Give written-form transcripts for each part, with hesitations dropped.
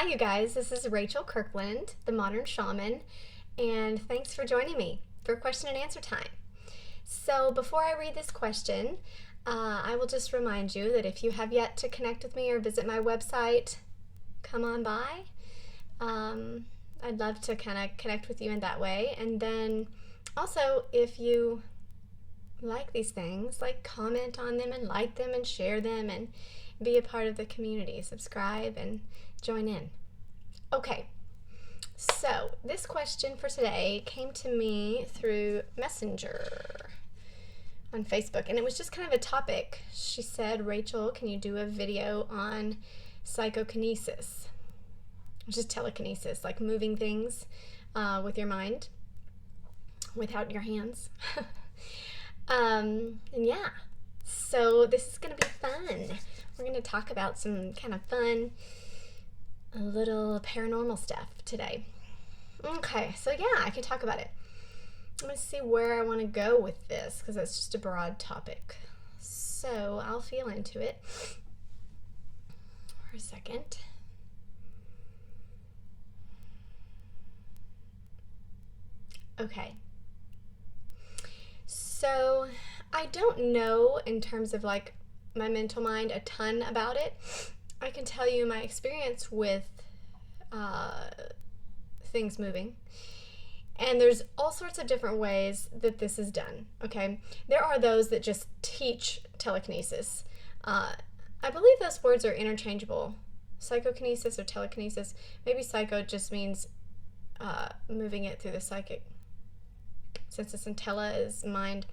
Hi, you guys. This is Rachel Kirkland, the Modern Shaman, and thanks for joining me for question and answer time. So, before I read this question, I will just remind you that if you have yet to connect with me or visit my website, come on by. I'd love to kind of connect with you in that way. And then also, if you like these things, like comment on them and like them and share them and be a part of the community. Subscribe and join in. Okay, so this question for today came to me through Messenger on Facebook, and it was just kind of a topic. She said, Rachel, can you do a video on psychokinesis, which is telekinesis, like moving things with your mind without your hands. And yeah, so this is going to be fun. We're going to talk about some kind of fun, a little paranormal stuff today. Okay, so yeah, I can talk about it. I'm going to see where I want to go with this because that's just a broad topic. So I'll feel into it for a second. Okay. So I don't know in terms of like my mental mind a ton about it. I can tell you my experience with things moving. And there's all sorts of different ways that this is done, okay? There are those that just teach telekinesis. I believe those words are interchangeable. Psychokinesis or telekinesis. Maybe psycho just means moving it through the psychic senses, and tele is mind,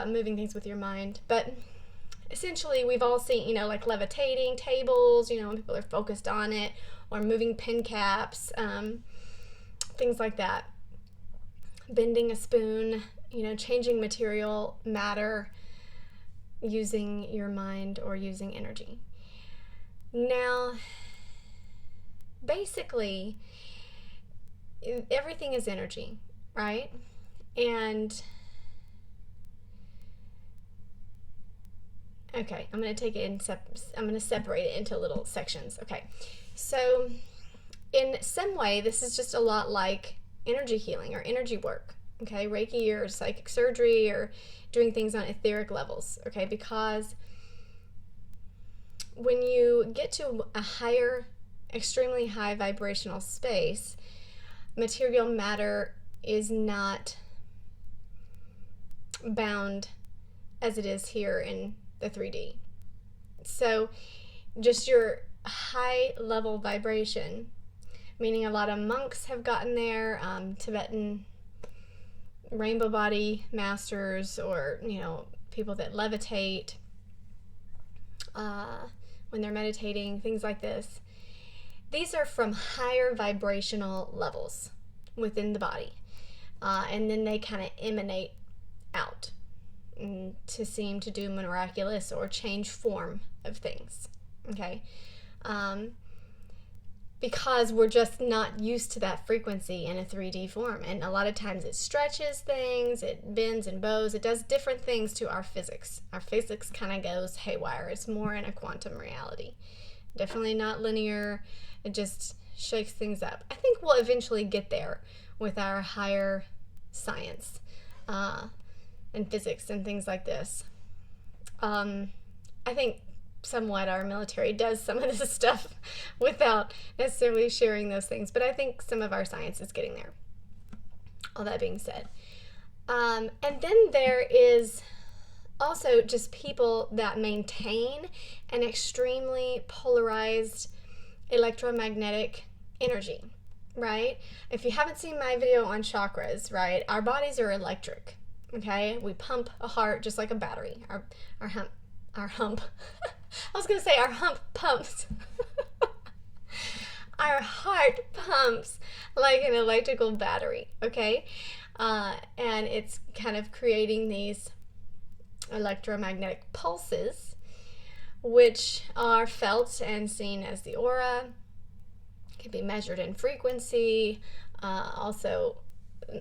moving things with your mind. But essentially, we've all seen, like levitating tables, when people are focused on it, or moving pen caps, things like that. Bending a spoon, changing material, matter, using your mind or using energy. Now, basically, everything is energy, right? And okay, I'm going to take it I'm going to separate it into little sections. Okay, so in some way, this is just a lot like energy healing or energy work. Okay, Reiki or psychic surgery or doing things on etheric levels. Okay, because when you get to a higher, extremely high vibrational space, material matter is not bound as it is here in the 3D. So just your high level vibration, meaning a lot of monks have gotten there, Tibetan rainbow body masters, or people that levitate when they're meditating, things like this. These are from higher vibrational levels within the body, and then they kind of emanate out to seem to do miraculous or change form of things, okay? Because we're just not used to that frequency in a 3D form, and a lot of times it stretches things, it bends and bows, it does different things to our physics. Our physics kind of goes haywire. It's more in a quantum reality. Definitely not linear. It just shakes things up. I think we'll eventually get there with our higher science and physics and things like this. I think somewhat our military does some of this stuff without necessarily sharing those things, but I think some of our science is getting there. All that being said. And then there is also just people that maintain an extremely polarized electromagnetic energy, right? If you haven't seen my video on chakras, right, our bodies are electric, okay? We pump a heart just like a battery. Our hump. I was going to say our hump pumps. Our heart pumps like an electrical battery, okay? And it's kind of creating these electromagnetic pulses, which are felt and seen as the aura, can be measured in frequency. Also,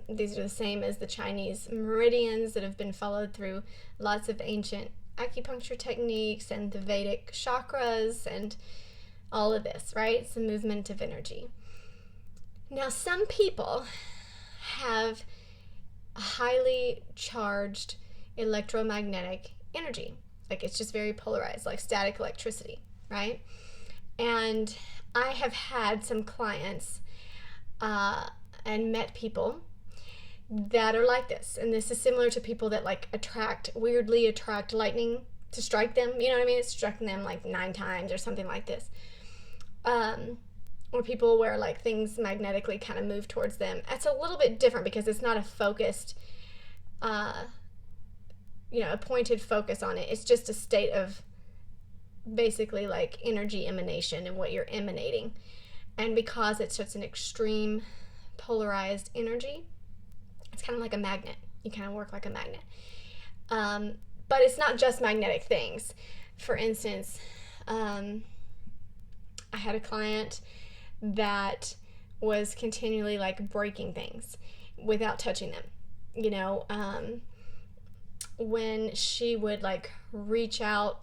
these are the same as the Chinese meridians that have been followed through lots of ancient acupuncture techniques and the Vedic chakras and all of this, right? It's a movement of energy. Now, some people have a highly charged electromagnetic energy. Like, it's just very polarized, like static electricity, right? And I have had some clients and met people that are like this. And this is similar to people that like weirdly attract lightning to strike them. You know what I mean? It's striking them like 9 times or something like this. Or people where like things magnetically kind of move towards them. It's a little bit different because it's not a focused, a pointed focus on it. It's just a state of basically like energy emanation and what you're emanating. And because it's such an extreme polarized energy, it's kind of like a magnet. You kind of work like a magnet. But it's not just magnetic things. For instance, I had a client that was continually like breaking things without touching them. When she would like reach out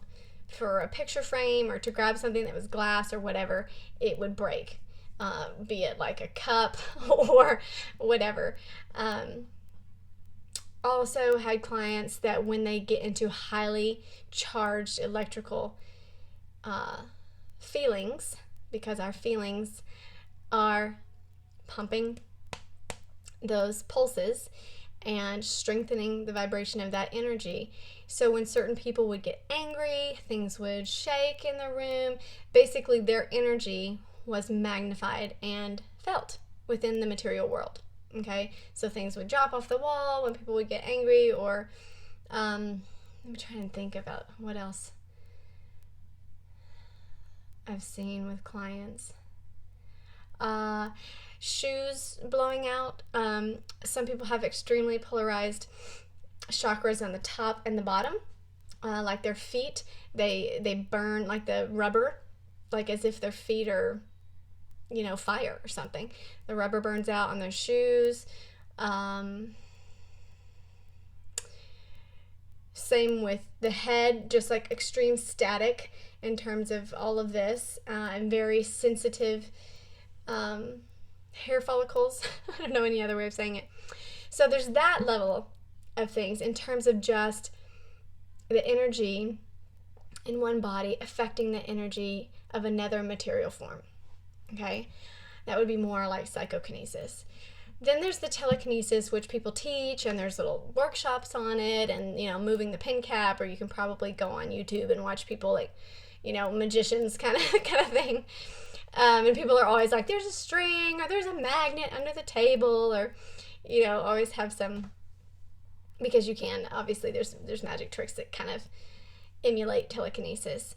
for a picture frame or to grab something that was glass or whatever, it would break, be it like a cup or whatever. Also had clients that when they get into highly charged electrical feelings, because our feelings are pumping those pulses and strengthening the vibration of that energy. So when certain people would get angry, things would shake in the room. Basically, their energy was magnified and felt within the material world. Okay, so things would drop off the wall when people would get angry, or let me try and think about what else I've seen with clients. Shoes blowing out. Some people have extremely polarized chakras on the top and the bottom. Like their feet, they burn like the rubber, like as if their feet are, fire or something. The rubber burns out on their shoes. Same with the head, just like extreme static in terms of all of this, and very sensitive hair follicles. I don't know any other way of saying it. So there's that level of things in terms of just the energy in one body affecting the energy of another material form. Okay, that would be more like psychokinesis. Then there's the telekinesis, which people teach, and there's little workshops on it, and moving the pin cap, or you can probably go on YouTube and watch people like, magicians kind of thing. And people are always like, there's a string, or there's a magnet under the table, or always have some, because you can, obviously there's magic tricks that kind of emulate telekinesis.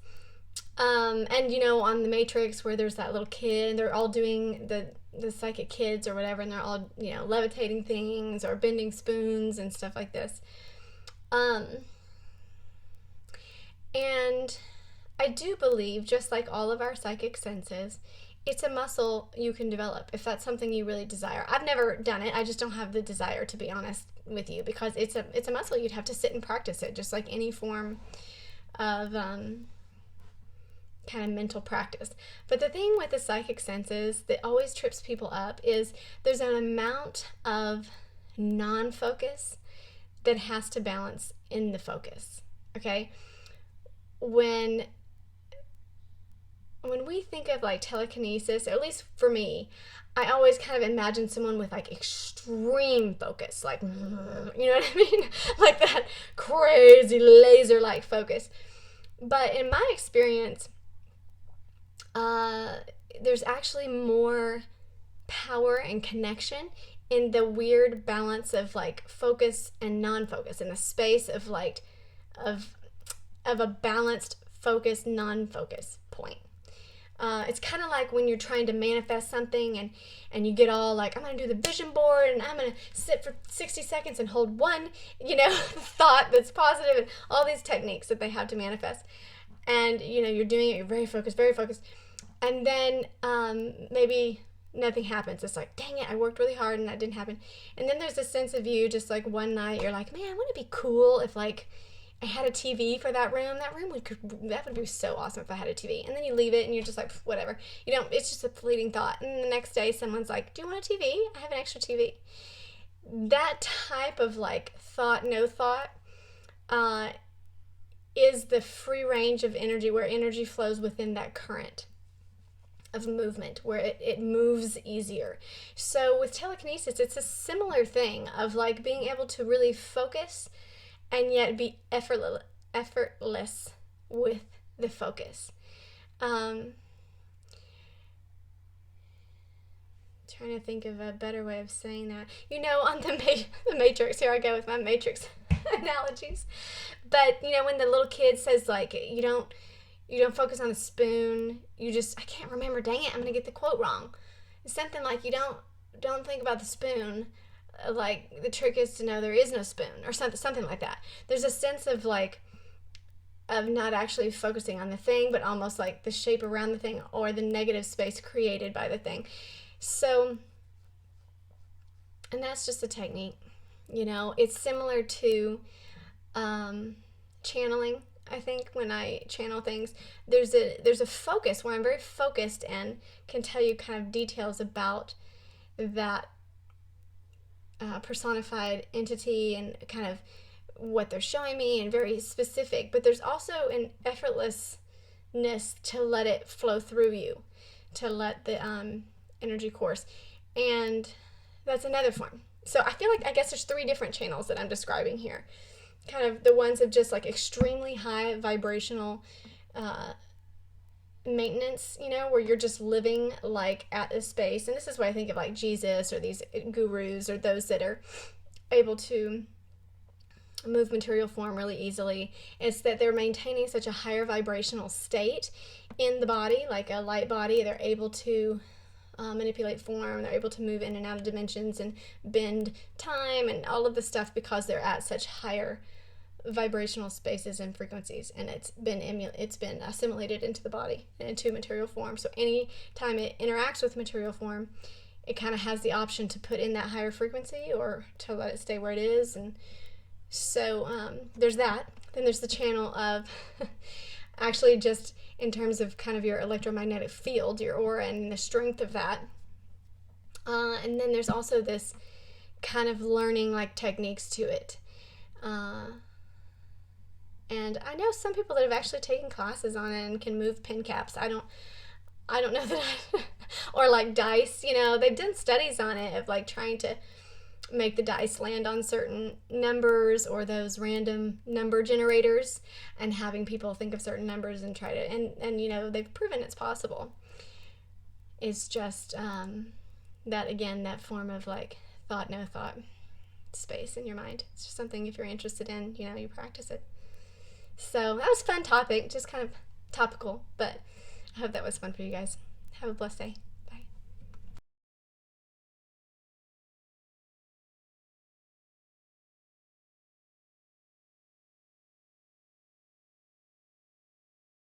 And on the Matrix, where there's that little kid, and they're all doing the psychic kids or whatever, and they're all levitating things or bending spoons and stuff like this. And I do believe, just like all of our psychic senses, it's a muscle you can develop if that's something you really desire. I've never done it. I just don't have the desire, to be honest with you, because it's a muscle. You'd have to sit and practice it, just like any form of kind of mental practice. But the thing with the psychic senses that always trips people up is there's an amount of non-focus that has to balance in the focus. Okay? When we think of like telekinesis, at least for me, I always kind of imagine someone with like extreme focus, like, you know what I mean? Like that crazy laser-like focus. But in my experience, there's actually more power and connection in the weird balance of like focus and non-focus, in the space of like of a balanced focus non-focus point. It's kind of like when you're trying to manifest something and you get all like, I'm going to do the vision board and I'm going to sit for 60 seconds and hold one, thought that's positive, and all these techniques that they have to manifest. And, you're doing it, you're very focused. And then maybe nothing happens. It's like, dang it, I worked really hard and that didn't happen. And then there's a sense of you just like one night, you're like, man, wouldn't it be cool if like, I had a TV for that room. That would be so awesome if I had a TV. And then you leave it and you're just like, whatever. You don't, it's just a fleeting thought. And the next day someone's like, do you want a TV? I have an extra TV. That type of like thought, no thought, is the free range of energy, where energy flows within that current of movement, where it moves easier. So with telekinesis, it's a similar thing of like being able to really focus and yet be effortless with the focus. Trying to think of a better way of saying that. You know, on the Matrix, here I go with my Matrix analogies. But, you know, when the little kid says, like, you don't focus on the spoon, you just, I can't remember, dang it, I'm going to get the quote wrong. It's something like, you don't think about the spoon, like, the trick is to know there is no spoon, or something like that. There's a sense of, like, of not actually focusing on the thing, but almost like the shape around the thing or the negative space created by the thing. So, and that's just a technique, you know. It's similar to channeling. I think when I channel things, there's a focus where I'm very focused and can tell you kind of details about that personified entity and kind of what they're showing me, and very specific. But there's also an effortlessness to let it flow through you, to let the energy course, and that's another form. So I feel like, I guess there's 3 different channels that I'm describing here. Kind of the ones of just like extremely high vibrational maintenance, you know, where you're just living like at a space. And this is what I think of, like Jesus or these gurus, or those that are able to move material form really easily. It's that they're maintaining such a higher vibrational state in the body, like a light body. They're able to manipulate form, they're able to move in and out of dimensions and bend time and all of the stuff, because they're at such higher vibrational spaces and frequencies, and it's been assimilated into the body and into material form. So any time it interacts with material form, it kind of has the option to put in that higher frequency or to let it stay where it is. And so there's that. Then there's the channel of actually just in terms of kind of your electromagnetic field, your aura, and the strength of that. And then there's also this kind of learning like techniques to it. And I know some people that have actually taken classes on it and can move pin caps. I don't know that or like dice, you know, they've done studies on it of like trying to make the dice land on certain numbers, or those random number generators, and having people think of certain numbers and try to, and you know, they've proven it's possible. It's just that, again, that form of like thought, no thought space in your mind. It's just something, if you're interested in, you know, you practice it. So that was a fun topic, just kind of topical, but I hope that was fun for you guys. Have a blessed day.